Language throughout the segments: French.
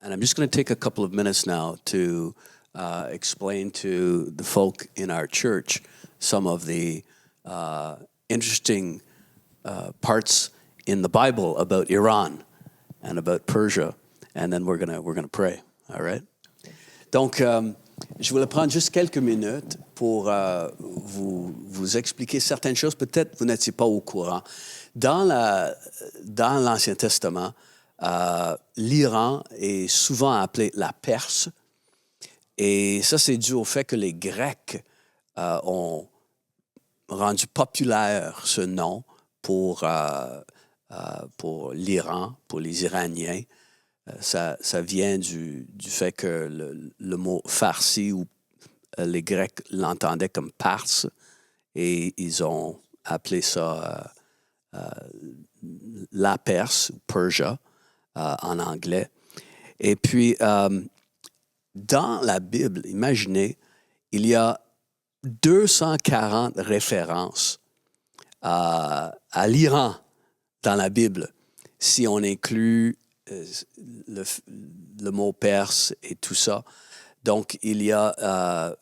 And I'm just going to take a couple of minutes now to explain to the folk in our church some of the interesting parts in the Bible about Iran and about Persia. And then we're gonna pray. All right? Donc, je voulais prendre juste quelques minutes pour vous expliquer certaines choses. Peut-être vous n'étiez pas au courant. Dans l'Ancien Testament, l'Iran est souvent appelé la Perse. Et ça, c'est dû au fait que les Grecs ont rendu populaire ce nom pour l'Iran, pour les Iraniens. Ça vient du fait que le mot farsi, ou les Grecs l'entendaient comme Parse, et ils ont appelé ça la Perse, ou Persia, en anglais. Et puis, dans la Bible, imaginez, il y a 240 références à l'Iran dans la Bible, si on inclut le mot perse et tout ça. Donc, il y a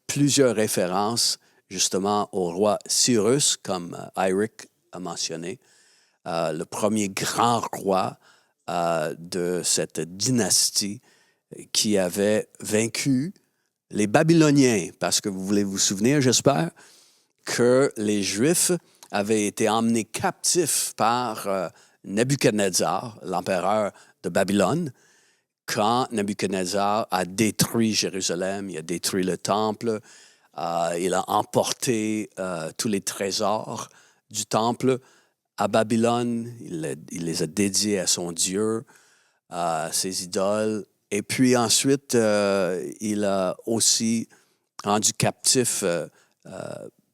plusieurs références justement au roi Cyrus, comme Eric a mentionné, le premier grand roi de cette dynastie qui avait vaincu les Babyloniens, parce que vous voulez vous souvenir, j'espère, que les Juifs avaient été emmenés captifs par Nebuchadnezzar, l'empereur de Babylone, quand Nebuchadnezzar a détruit Jérusalem, il a détruit le temple, il a emporté tous les trésors du temple à Babylone, il les a dédiés à son Dieu, à ses idoles. Et puis ensuite, il a aussi rendu captifs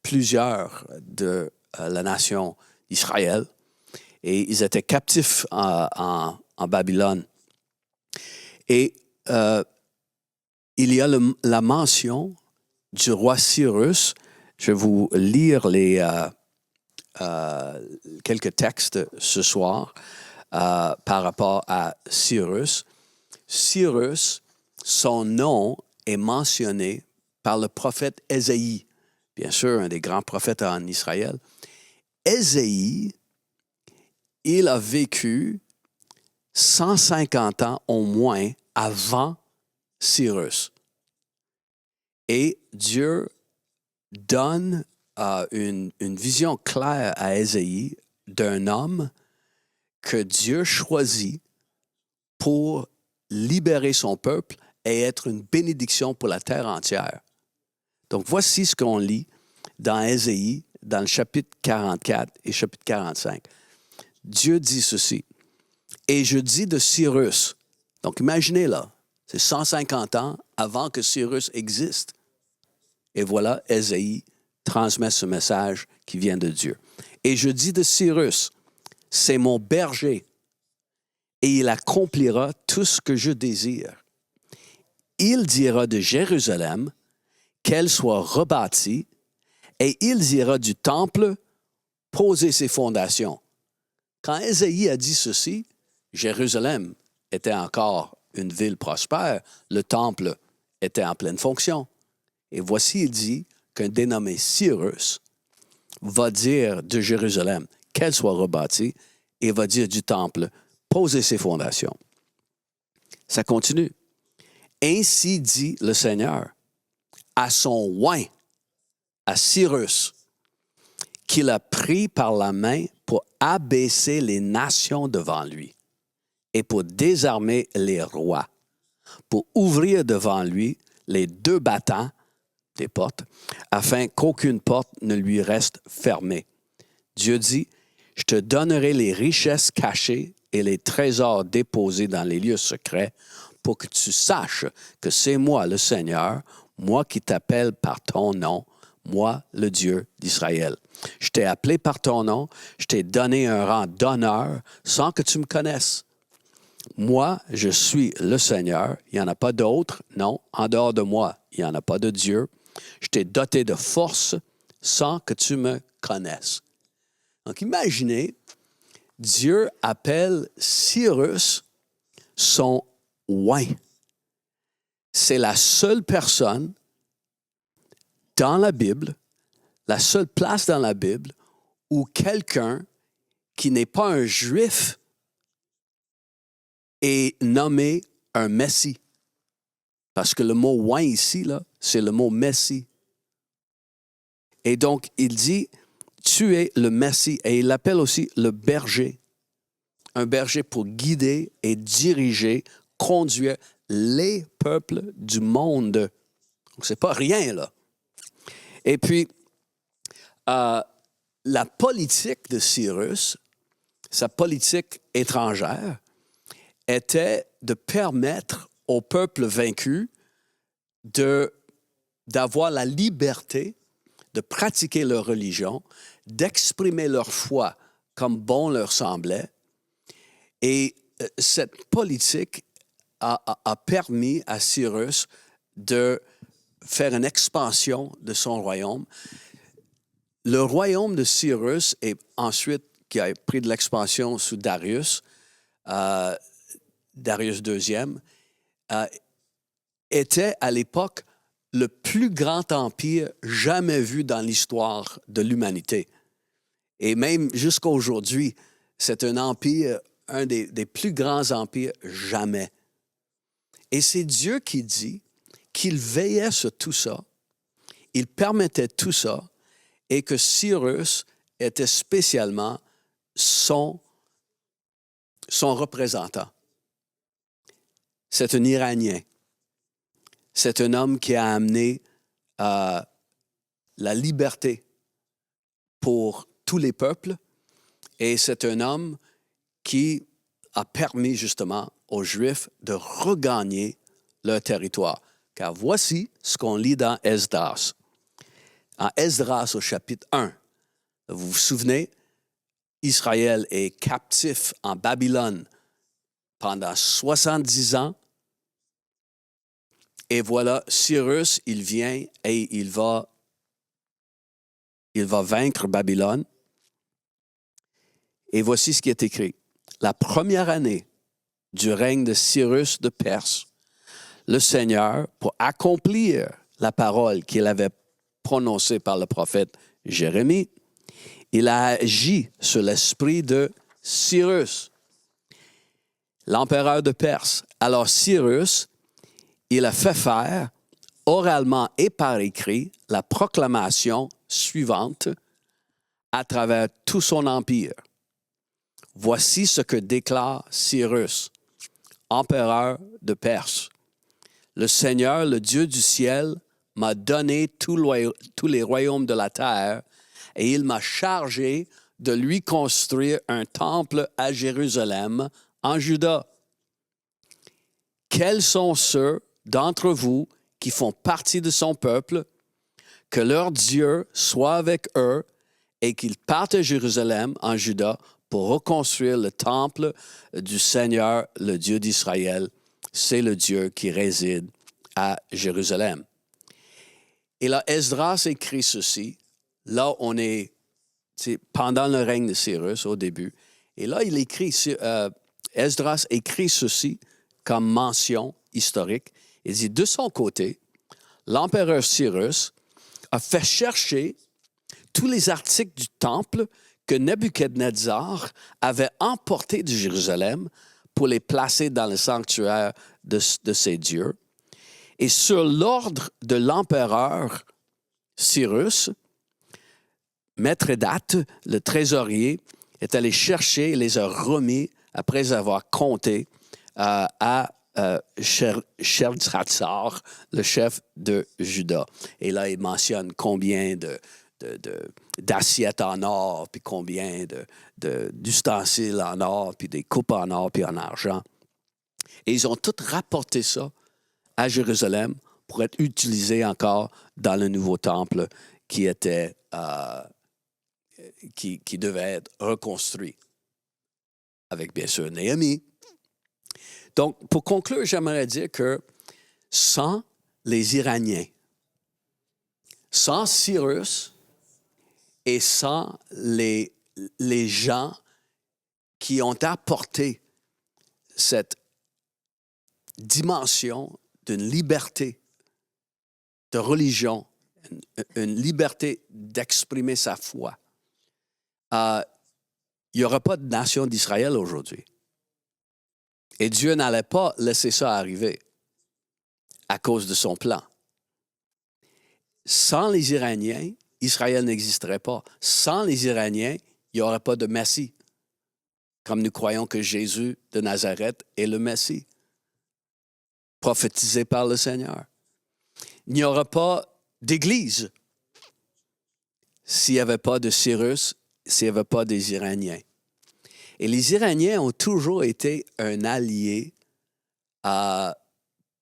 plusieurs de la nation d'Israël. Et ils étaient captifs en Babylone. Et il y a la mention du roi Cyrus. Je vais vous lire quelques textes ce soir par rapport à Cyrus. Cyrus, son nom est mentionné par le prophète Ésaïe, bien sûr, un des grands prophètes en Israël. Ésaïe, il a vécu 150 ans au moins avant Cyrus. Et Dieu donne une vision claire à Ésaïe d'un homme que Dieu choisit pour libérer son peuple et être une bénédiction pour la terre entière. Donc, voici ce qu'on lit dans Ésaïe, dans le chapitre 44 et chapitre 45. Dieu dit ceci. « Et je dis de Cyrus », donc imaginez là, c'est 150 ans avant que Cyrus existe. Et voilà, Ésaïe transmet ce message qui vient de Dieu. « Et je dis de Cyrus, c'est mon berger, et il accomplira tout ce que je désire. Il dira de Jérusalem qu'elle soit rebâtie, et il dira du temple, poser ses fondations. » Quand Ésaïe a dit ceci, Jérusalem était encore une ville prospère, le temple était en pleine fonction. Et voici, il dit qu'un dénommé Cyrus va dire de Jérusalem qu'elle soit rebâtie et va dire du temple, poser ses fondations. Ça continue. Ainsi dit le Seigneur à son oint, à Cyrus, qu'il a pris par la main pour abaisser les nations devant lui et pour désarmer les rois, pour ouvrir devant lui les deux battants des portes, afin qu'aucune porte ne lui reste fermée. Dieu dit, « Je te donnerai les richesses cachées et les trésors déposés dans les lieux secrets, pour que tu saches que c'est moi, le Seigneur, moi qui t'appelle par ton nom, moi, le Dieu d'Israël. Je t'ai appelé par ton nom, je t'ai donné un rang d'honneur sans que tu me connaisses. Moi, je suis le Seigneur, il n'y en a pas d'autre, non, en dehors de moi, il n'y en a pas de Dieu. Je t'ai doté de force sans que tu me connaisses. » Donc, imaginez, Dieu appelle Cyrus son oint. C'est la seule personne dans la Bible, la seule place dans la Bible où quelqu'un qui n'est pas un juif est nommé un Messie. Parce que le mot oint ici, là, c'est le mot Messie. Et donc, il dit, tu es le Messie. Et il l'appelle aussi le berger. Un berger pour guider et diriger, conduire les peuples du monde. Donc, c'est pas rien, là. Et puis, la politique de Cyrus, sa politique étrangère, était de permettre au peuple vaincu d'avoir la liberté de pratiquer leur religion, d'exprimer leur foi comme bon leur semblait. Et cette politique a permis à Cyrus de faire une expansion de son royaume. Le royaume de Cyrus, et ensuite, qui a pris de l'expansion sous Darius, Darius II, était à l'époque le plus grand empire jamais vu dans l'histoire de l'humanité. Et même jusqu'à aujourd'hui, c'est un empire, un des plus grands empires jamais. Et c'est Dieu qui dit qu'il veillait sur tout ça, il permettait tout ça, et que Cyrus était spécialement son représentant. C'est un Iranien. C'est un homme qui a amené la liberté pour tous les peuples, et c'est un homme qui a permis justement aux Juifs de regagner leur territoire. Car voici ce qu'on lit dans Esdras. En Esdras au chapitre 1, vous vous souvenez, Israël est captif en Babylone pendant 70 ans. Et voilà, Cyrus, il vient et il va vaincre Babylone. Et voici ce qui est écrit. La première année du règne de Cyrus de Perse, le Seigneur, pour accomplir la parole qu'il avait prononcée par le prophète Jérémie, il a agi sur l'esprit de Cyrus, l'empereur de Perse. Alors Cyrus, il a fait faire, oralement et par écrit, la proclamation suivante à travers tout son empire. Voici ce que déclare Cyrus, empereur de Perse. Le Seigneur, le Dieu du ciel, m'a donné tous les royaumes de la terre et il m'a chargé de lui construire un temple à Jérusalem, en Juda. Quels sont ceux d'entre vous qui font partie de son peuple, que leur Dieu soit avec eux et qu'ils partent à Jérusalem, en Juda, pour reconstruire le temple du Seigneur, le Dieu d'Israël. C'est le Dieu qui réside à Jérusalem. Et là, Esdras écrit ceci. Là, on est pendant le règne de Cyrus, au début. Et là, il écrit, Esdras écrit ceci comme mention historique. Il dit, de son côté, l'empereur Cyrus a fait chercher tous les articles du temple que Nebuchadnezzar avait emportés de Jérusalem pour les placer dans le sanctuaire de ses dieux. Et sur l'ordre de l'empereur Cyrus, Mithridate, le trésorier, est allé chercher et les a remis après avoir compté à Shalmaneser, le chef de Juda. Et là, il mentionne combien d'assiettes en or, puis combien d'ustensiles en or, puis des coupes en or, puis en argent. Et ils ont tous rapporté ça à Jérusalem pour être utilisé encore dans le nouveau temple qui était qui devait être reconstruit avec, bien sûr, Néhémie. Donc, pour conclure, j'aimerais dire que sans les Iraniens, sans Cyrus et sans les gens qui ont apporté cette dimension d'une liberté de religion, une liberté d'exprimer sa foi. Il n'y aura pas de nation d'Israël aujourd'hui. Et Dieu n'allait pas laisser ça arriver à cause de son plan. Sans les Iraniens, Israël n'existerait pas. Sans les Iraniens, il n'y aurait pas de Messie. Comme nous croyons que Jésus de Nazareth est le Messie, prophétisé par le Seigneur. Il n'y aura pas d'Église s'il n'y avait pas de Cyrus, s'il n'y avait pas des Iraniens. Et les Iraniens ont toujours été un allié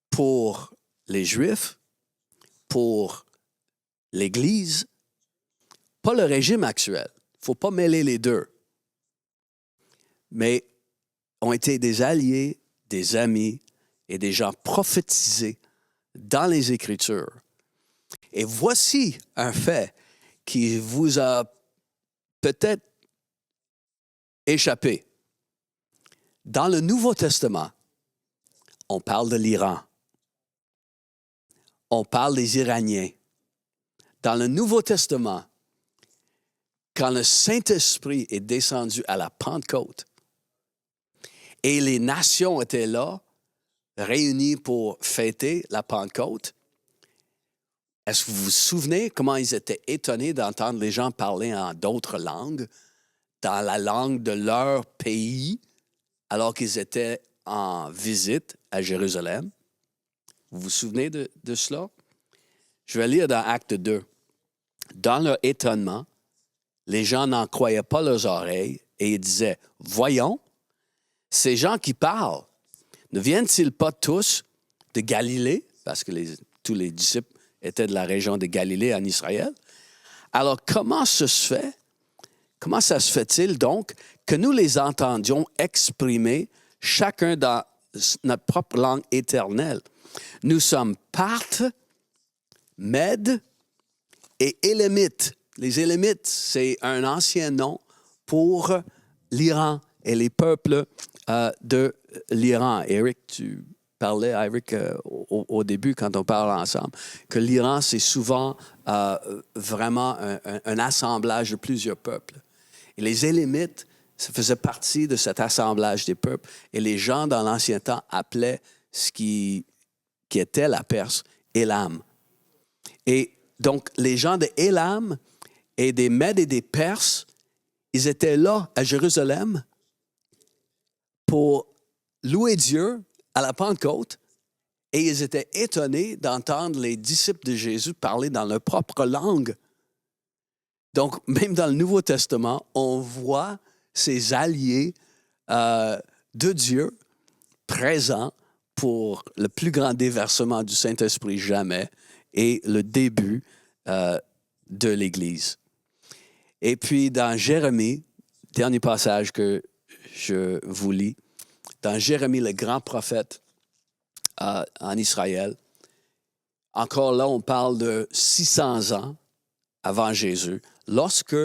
pour les Juifs, pour l'Église, pas le régime actuel. Il ne faut pas mêler les deux. Mais ont été des alliés, des amis et des gens prophétisés dans les Écritures. Et voici un fait qui vous a peut-être échappé. Dans le Nouveau Testament, on parle de l'Iran. On parle des Iraniens. Dans le Nouveau Testament, quand le Saint-Esprit est descendu à la Pentecôte et les nations étaient là, réunies pour fêter la Pentecôte, est-ce que vous vous souvenez comment ils étaient étonnés d'entendre les gens parler en d'autres langues, dans la langue de leur pays, alors qu'ils étaient en visite à Jérusalem? Vous vous souvenez de cela? Je vais lire dans Acte 2. Dans leur étonnement, les gens n'en croyaient pas leurs oreilles et ils disaient, « Voyons, ces gens qui parlent, ne viennent-ils pas tous de Galilée? » Parce que tous les disciples étaient de la région de Galilée en Israël. Alors, comment ça se fait-il donc que nous les entendions exprimer chacun dans notre propre langue éternelle? Nous sommes Parthes, Mèdes et Élémites. Les Élémites, c'est un ancien nom pour l'Iran et les peuples de l'Iran. Eric, tu parlais, Eric, au début, quand on parle ensemble, que l'Iran, c'est souvent vraiment un assemblage de plusieurs peuples. Et les Élémites, ça faisait partie de cet assemblage des peuples. Et les gens, dans l'Ancien temps, appelaient ce qui était la Perse, Élam. Et donc, les gens de Élam et des Mèdes et des Perses, ils étaient là, à Jérusalem, pour louer Dieu à la Pentecôte, et ils étaient étonnés d'entendre les disciples de Jésus parler dans leur propre langue. Donc, même dans le Nouveau Testament, on voit ces alliés de Dieu présents pour le plus grand déversement du Saint-Esprit jamais et le début de l'Église. Et puis, dans Jérémie, dernier passage que je vous lis, dans Jérémie, le grand prophète en Israël, encore là, on parle de 600 ans avant Jésus, lorsque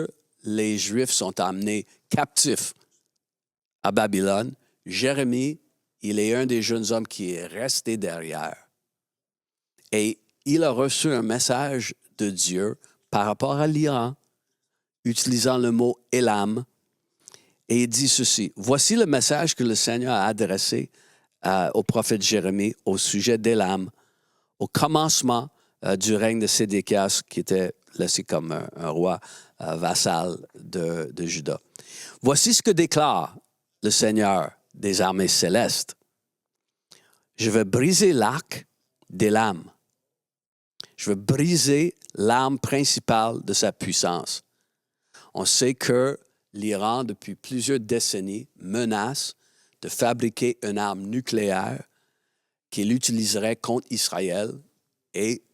les Juifs sont emmenés captifs à Babylone, Jérémie, il est un des jeunes hommes qui est resté derrière. Et il a reçu un message de Dieu par rapport à l'Iran, utilisant le mot « Élam ». Et il dit ceci, « Voici le message que le Seigneur a adressé au prophète Jérémie au sujet d'Élam, au commencement du règne de Sédéchias, qui était laissé comme un roi vassal de Juda. Voici ce que déclare le Seigneur des armées célestes. Je vais briser l'arc d'Élam. Je vais briser l'arme principale de sa puissance. On sait que l'Iran, depuis plusieurs décennies, menace de fabriquer une arme nucléaire qu'il utiliserait contre Israël et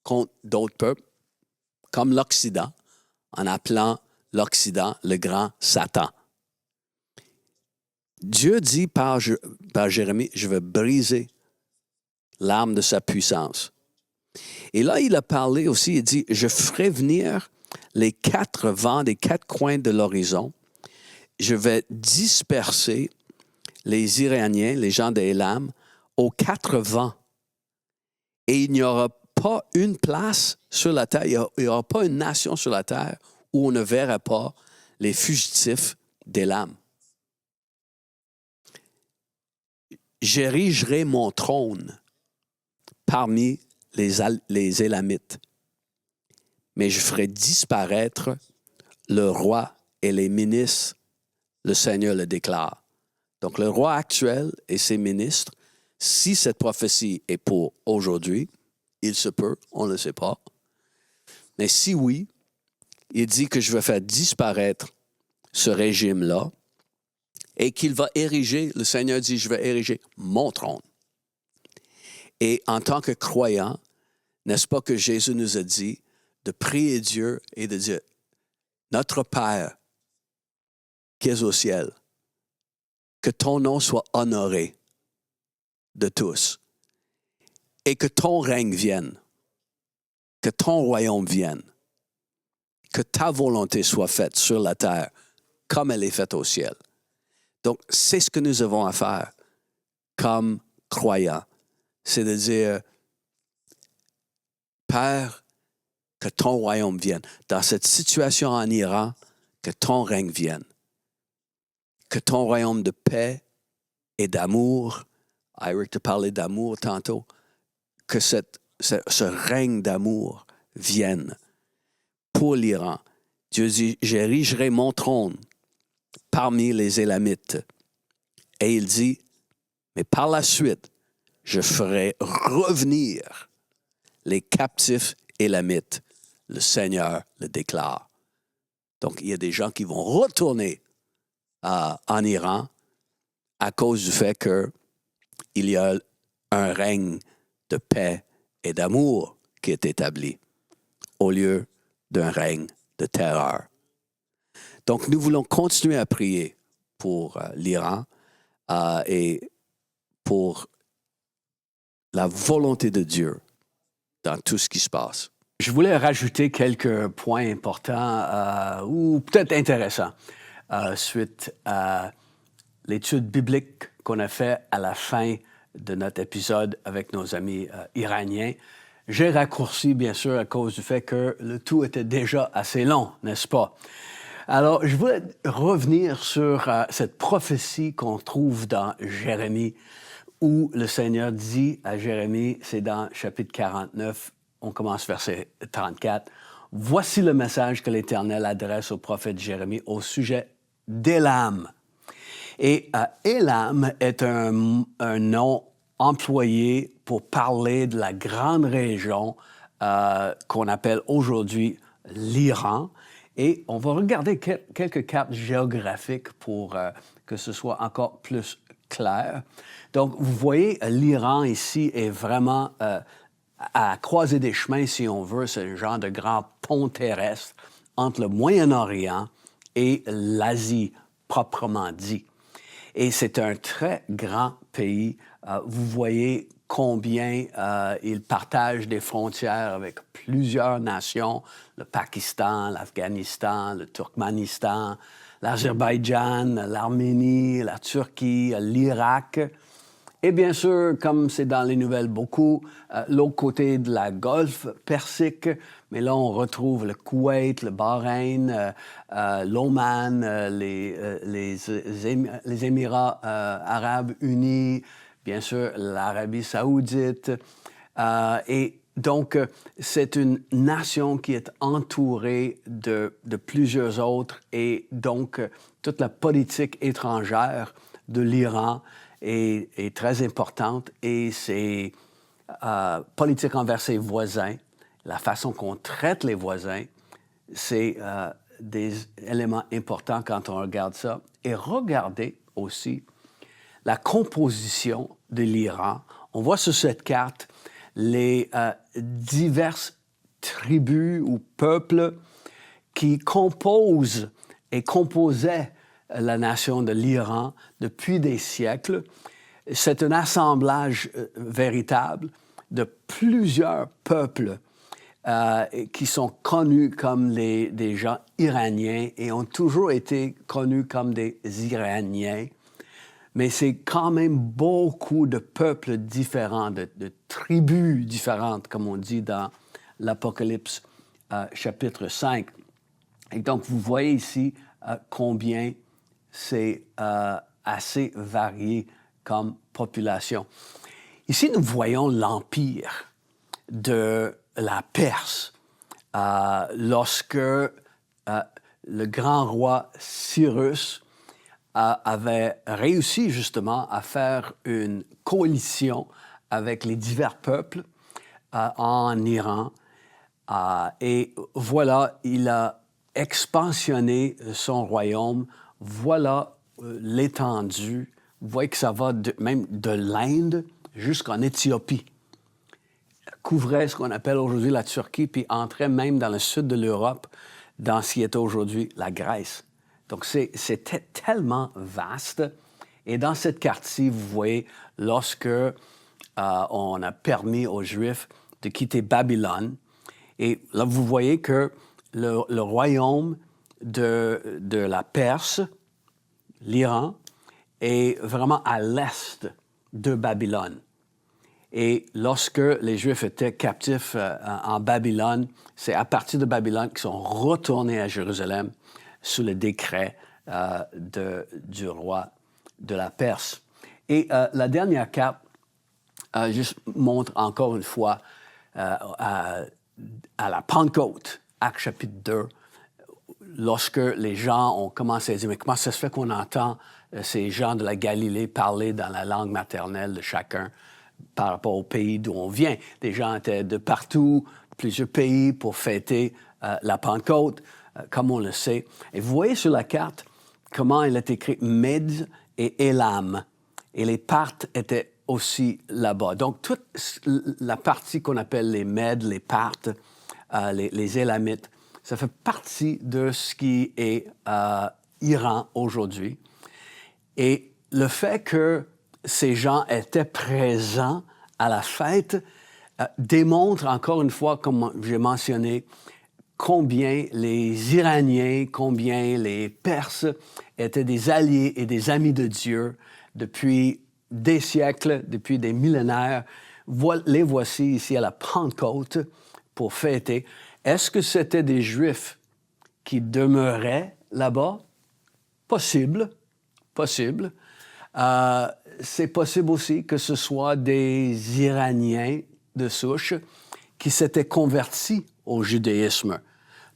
contre d'autres peuples, comme l'Occident, en appelant l'Occident le grand Satan. Dieu dit par Jérémie, je vais briser l'arme de sa puissance. Et là, il a parlé aussi, il dit, je ferai venir les 4 vents des 4 coins de l'horizon. Je vais disperser les Iraniens, les gens d'Élam, aux quatre vents. Et il n'y aura pas une place sur la terre, il n'y aura pas une nation sur la terre où on ne verra pas les fugitifs d'Élam. J'érigerai mon trône parmi les Élamites, mais je ferai disparaître le roi et les ministres, le Seigneur le déclare. Donc le roi actuel et ses ministres, si cette prophétie est pour aujourd'hui, il se peut, on ne le sait pas. Mais si oui, il dit que je vais faire disparaître ce régime-là et qu'il va ériger, le Seigneur dit, je vais ériger mon trône. Et en tant que croyant, n'est-ce pas que Jésus nous a dit de prier Dieu et de dire, notre Père qui es au ciel, que ton nom soit honoré de tous et que ton règne vienne, que ton royaume vienne, que ta volonté soit faite sur la terre comme elle est faite au ciel. Donc, c'est ce que nous avons à faire comme croyants. C'est de dire, Père, que ton royaume vienne. Dans cette situation en Iran, que ton règne vienne. Que ton royaume de paix et d'amour, Eric te parlait d'amour tantôt, que ce règne d'amour vienne pour l'Iran. Dieu dit, j'érigerai mon trône parmi les Élamites. Et il dit, mais par la suite, je ferai revenir les captifs Élamites. Le Seigneur le déclare. Donc, il y a des gens qui vont retourner en Iran à cause du fait qu'il y a un règne de paix et d'amour qui est établi au lieu d'un règne de terreur. Donc, nous voulons continuer à prier pour l'Iran et pour la volonté de Dieu dans tout ce qui se passe. Je voulais rajouter quelques points importants ou peut-être intéressants suite à l'étude biblique qu'on a fait à la fin de notre épisode avec nos amis iraniens. J'ai raccourci, bien sûr, à cause du fait que le tout était déjà assez long, n'est-ce pas? Alors, je voulais revenir sur cette prophétie qu'on trouve dans Jérémie, où le Seigneur dit à Jérémie, c'est dans chapitre 49, on commence verset 34, « Voici le message que l'Éternel adresse au prophète Jérémie au sujet d'Élam. » Et Élam est un nom employé pour parler de la grande région qu'on appelle aujourd'hui l'Iran. Et on va regarder quelques cartes géographiques pour que ce soit encore plus clair. Donc, vous voyez, l'Iran ici est vraiment à croiser des chemins, si on veut. C'est un genre de grand pont terrestre entre le Moyen-Orient et l'Asie proprement dit. Et c'est un très grand pays. Vous voyez combien il partage des frontières avec plusieurs nations, le Pakistan, l'Afghanistan, le Turkménistan, l'Azerbaïdjan, l'Arménie, la Turquie, l'Irak. Et bien sûr, comme c'est dans les nouvelles beaucoup, l'autre côté de la Golfe Persique, mais là on retrouve le Koweït, le Bahreïn, l'Oman, les Émirats arabes unis, bien sûr l'Arabie saoudite. Et donc, c'est une nation qui est entourée de plusieurs autres et donc toute la politique étrangère de l'Iran est très importante et c'est politique envers ses voisins, la façon qu'on traite les voisins, c'est des éléments importants quand on regarde ça. Et regardez aussi la composition de l'Iran. On voit sur cette carte les diverses tribus ou peuples qui composent et composaient la nation de l'Iran depuis des siècles. C'est un assemblage véritable de plusieurs peuples qui sont connus comme des gens iraniens et ont toujours été connus comme des Iraniens. mais c'est quand même beaucoup de peuples différents, de tribus différentes, comme on dit dans l'Apocalypse chapitre 5. Et donc, vous voyez ici combien c'est assez varié comme population. Ici, nous voyons l'empire de la Perse. Lorsque le grand roi Cyrus avait réussi justement à faire une coalition avec les divers peuples en Iran. Et voilà, il a expansionné son royaume. Voilà l'étendue. Vous voyez que ça va même de l'Inde jusqu'en Éthiopie. Couvrait ce qu'on appelle aujourd'hui la Turquie, puis entrait même dans le sud de l'Europe, dans ce qui est aujourd'hui la Grèce. Donc, c'était tellement vaste. Et dans cette carte-ci, vous voyez, lorsque on a permis aux Juifs de quitter Babylone, et là, vous voyez que le royaume de la Perse, l'Iran, est vraiment à l'est de Babylone. Et lorsque les Juifs étaient captifs en Babylone, c'est à partir de Babylone qu'ils sont retournés à Jérusalem sous le décret du roi de la Perse. Et la dernière carte juste montre encore une fois à la Pentecôte, Actes chapitre 2, lorsque les gens ont commencé à dire « Mais comment ça se fait qu'on entend ces gens de la Galilée parler dans la langue maternelle de chacun par rapport au pays d'où on vient? » Des gens étaient de partout, plusieurs pays pour fêter la Pentecôte, comme on le sait. Et vous voyez sur la carte comment il est écrit Mède et Élam. Et les Parthes étaient aussi là-bas. Donc, toute la partie qu'on appelle les Mèdes, les Parthes, les Élamites, ça fait partie de ce qui est Iran aujourd'hui. Et le fait que ces gens étaient présents à la fête démontre encore une fois, comme j'ai mentionné, combien les Iraniens, combien les Perses étaient des alliés et des amis de Dieu depuis des siècles, depuis des millénaires. Les voici ici à la Pentecôte pour fêter. Est-ce que c'était des Juifs qui demeuraient là-bas? Possible, possible. C'est possible aussi que ce soit des Iraniens de souche qui s'étaient convertis au judaïsme.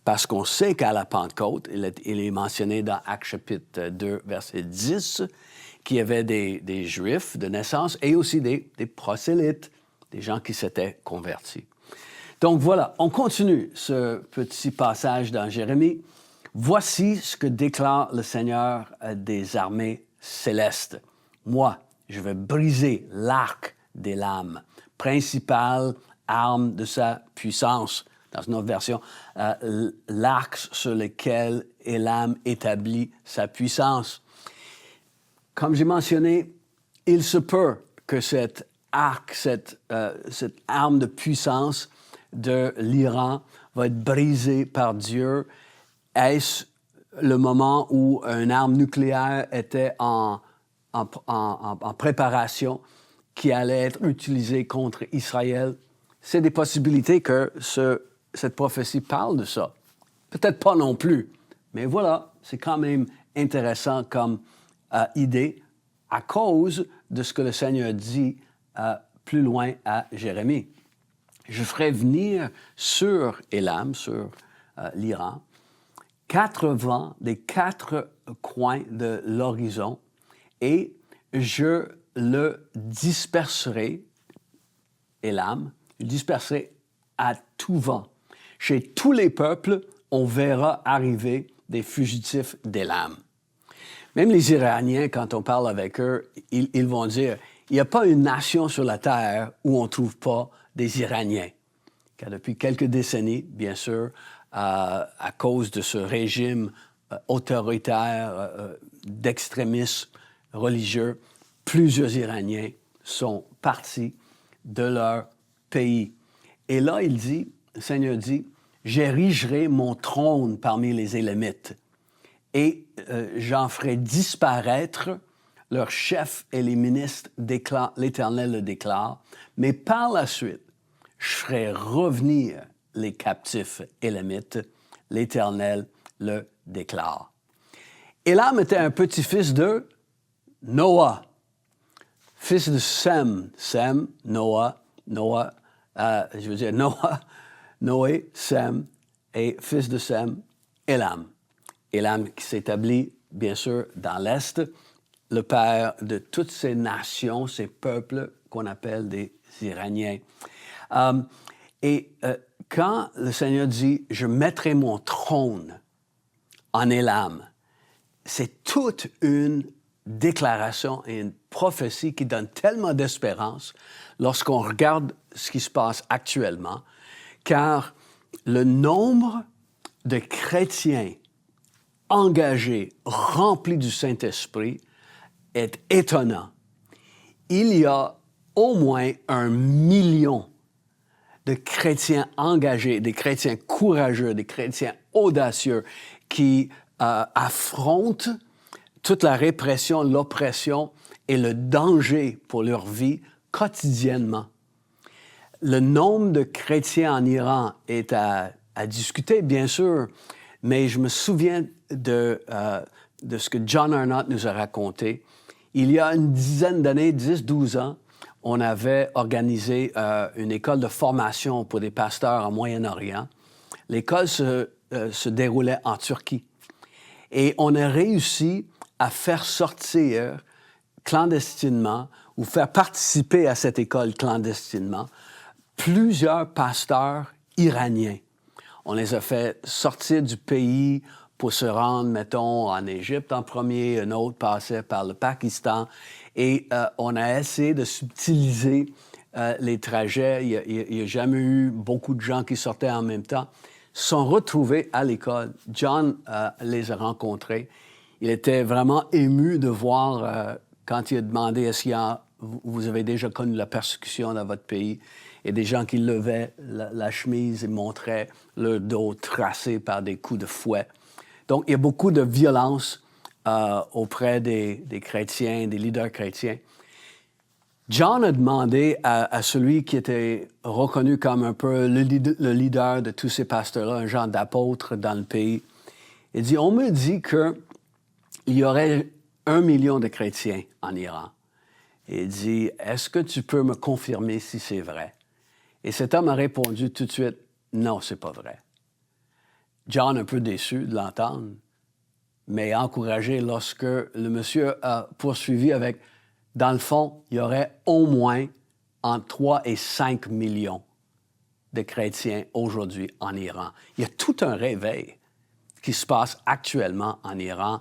Parce qu'on sait qu'à la Pentecôte, il est mentionné dans Actes chapitre 2, verset 10, qu'il y avait des Juifs de naissance et aussi des prosélytes, des gens qui s'étaient convertis. Donc voilà, on continue ce petit passage dans Jérémie. Voici ce que déclare le Seigneur des armées célestes. Moi, je vais briser l'arc des lames, principale arme de sa puissance. Dans une autre version, l'arc sur lequel Élam établit sa puissance. Comme j'ai mentionné, il se peut que cet arc, cette arme de puissance de l'Iran va être brisée par Dieu. Est-ce le moment où une arme nucléaire était en préparation qui allait être utilisée contre Israël? C'est des possibilités que cette prophétie parle de ça. Peut-être pas non plus, mais voilà, c'est quand même intéressant comme idée à cause de ce que le Seigneur dit plus loin à Jérémie. Je ferai venir sur Élam, sur l'Iran, 4 vents des 4 coins de l'horizon et je le disperserai, Élam, je disperserai à tout vent. Chez tous les peuples, on verra arriver des fugitifs d'Élam. Même les Iraniens, quand on parle avec eux, ils vont dire « Il n'y a pas une nation sur la terre où on ne trouve pas des Iraniens. » Car depuis quelques décennies, bien sûr, à cause de ce régime autoritaire d'extrémisme religieux, plusieurs Iraniens sont partis de leur pays. Et là, il dit, le Seigneur dit, « J'érigerai mon trône parmi les Élamites et j'en ferai disparaître leurs chefs et les ministres l'Éternel le déclare, mais par la suite, je ferai revenir les captifs élamites, l'Éternel le déclare. Élam était un petit-fils de Noah, fils de Sem, Noé, Sem, et fils de Sem, Élam. Élam qui s'établit, bien sûr, dans l'Est, le père de toutes ces nations, ces peuples qu'on appelle des Iraniens. Quand le Seigneur dit « Je mettrai mon trône en Élam », c'est toute une déclaration et une prophétie qui donne tellement d'espérance lorsqu'on regarde ce qui se passe actuellement, car le nombre de chrétiens engagés, remplis du Saint-Esprit, est étonnant. Il y a au moins 1 million de chrétiens engagés, des chrétiens courageux, des chrétiens audacieux qui affrontent toute la répression, l'oppression et le danger pour leur vie quotidiennement. Le nombre de chrétiens en Iran est à discuter, bien sûr, mais je me souviens de ce que John Arnott nous a raconté. Il y a une dizaine d'années, 10-12 ans, on avait organisé une école de formation pour des pasteurs en Moyen-Orient. L'école se déroulait en Turquie. Et on a réussi à faire sortir clandestinement ou faire participer à cette école clandestinement plusieurs pasteurs iraniens. On les a fait sortir du pays pour se rendre, mettons, en Égypte en premier, un autre passait par le Pakistan. Et on a essayé de subtiliser les trajets. Il n'y a jamais eu beaucoup de gens qui sortaient en même temps. Ils se sont retrouvés à l'école. John les a rencontrés. Il était vraiment ému de voir, quand il a demandé « Est-ce que vous avez déjà connu la persécution dans votre pays? » Et des gens qui levaient la chemise et montraient leur dos tracé par des coups de fouet. Donc, il y a beaucoup de violence auprès des chrétiens, des leaders chrétiens. John a demandé à celui qui était reconnu comme un peu le leader de tous ces pasteurs-là, un genre d'apôtre dans le pays. Il dit, on me dit qu'il y aurait 1 million de chrétiens en Iran. Et il dit, est-ce que tu peux me confirmer si c'est vrai? Et cet homme a répondu tout de suite, non, c'est pas vrai. John, un peu déçu de l'entendre, mais encouragé lorsque le monsieur a poursuivi avec, dans le fond, il y aurait au moins entre 3 et 5 millions de chrétiens aujourd'hui en Iran. Il y a tout un réveil qui se passe actuellement en Iran.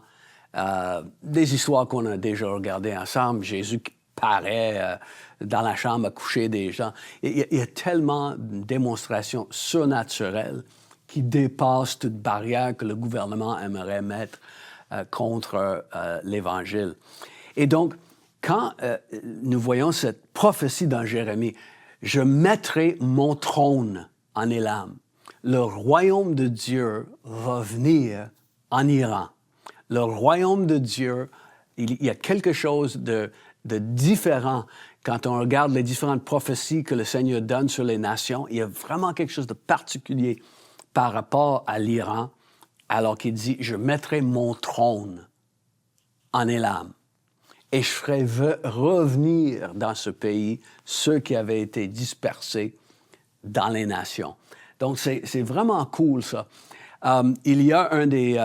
Des histoires qu'on a déjà regardées ensemble. Jésus qui paraît dans la chambre à coucher des gens. Il y a tellement de démonstrations surnaturelles qui dépassent toute barrière que le gouvernement aimerait mettre contre l'Évangile. Et donc, quand nous voyons cette prophétie dans Jérémie, « Je mettrai mon trône en Élam. Le royaume de Dieu va venir en Iran. » Le royaume de Dieu, il y a quelque chose de différent quand on regarde les différentes prophéties que le Seigneur donne sur les nations. Il y a vraiment quelque chose de particulier par rapport à l'Iran, alors qu'il dit « Je mettrai mon trône en Élam et je ferai revenir dans ce pays ceux qui avaient été dispersés dans les nations. » Donc, c'est vraiment cool, ça. Il y a un des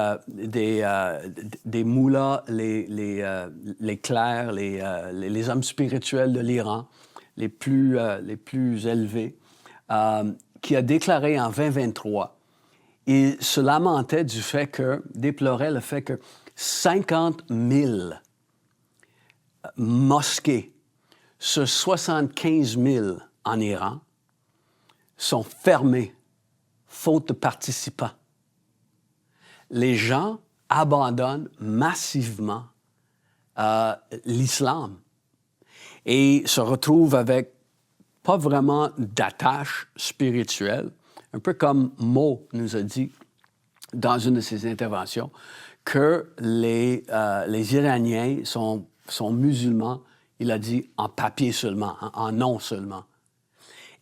moullas, les clercs, les hommes spirituels de l'Iran, les plus élevés, qui a déclaré en 2023, il se lamentait déplorait le fait que 50 000 mosquées sur 75 000 en Iran sont fermées, faute de participants. Les gens abandonnent massivement l'islam et se retrouvent avec pas vraiment d'attache spirituelle, un peu comme Mo nous a dit dans une de ses interventions, que les Iraniens sont sont musulmans, il a dit en papier seulement, en nom seulement.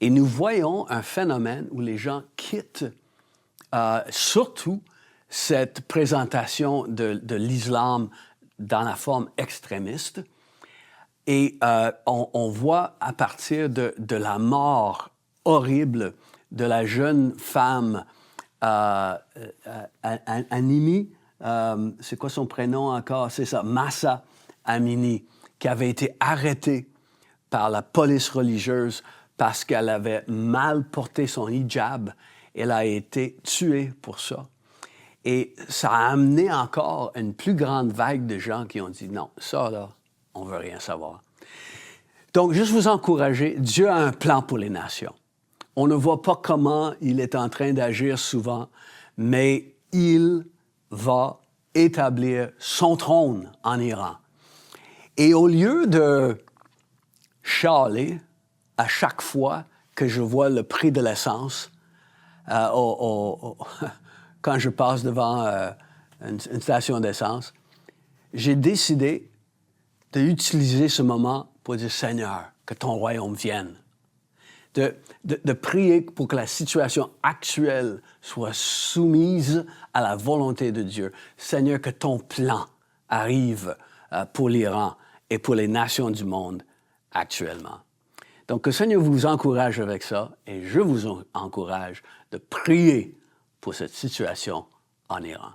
Et nous voyons un phénomène où les gens quittent surtout cette présentation de l'islam dans la forme extrémiste. Et on voit à partir de la mort horrible de la jeune femme Amini, c'est quoi son prénom encore? C'est ça, Mahsa Amini, qui avait été arrêtée par la police religieuse parce qu'elle avait mal porté son hijab. Elle a été tuée pour ça. Et ça a amené encore une plus grande vague de gens qui ont dit non, ça là, on ne veut rien savoir. Donc, juste vous encourager, Dieu a un plan pour les nations. On ne voit pas comment il est en train d'agir souvent, mais il va établir son trône en Iran. Et au lieu de chialer à chaque fois que je vois le prix de l'essence, quand je passe devant une station d'essence, j'ai décidé d'utiliser ce moment pour dire « Seigneur, que ton royaume vienne ». De prier pour que la situation actuelle soit soumise à la volonté de Dieu. Seigneur, que ton plan arrive pour l'Iran et pour les nations du monde actuellement. Donc, que le Seigneur vous encourage avec ça et je vous encourage de prier pour cette situation en Iran.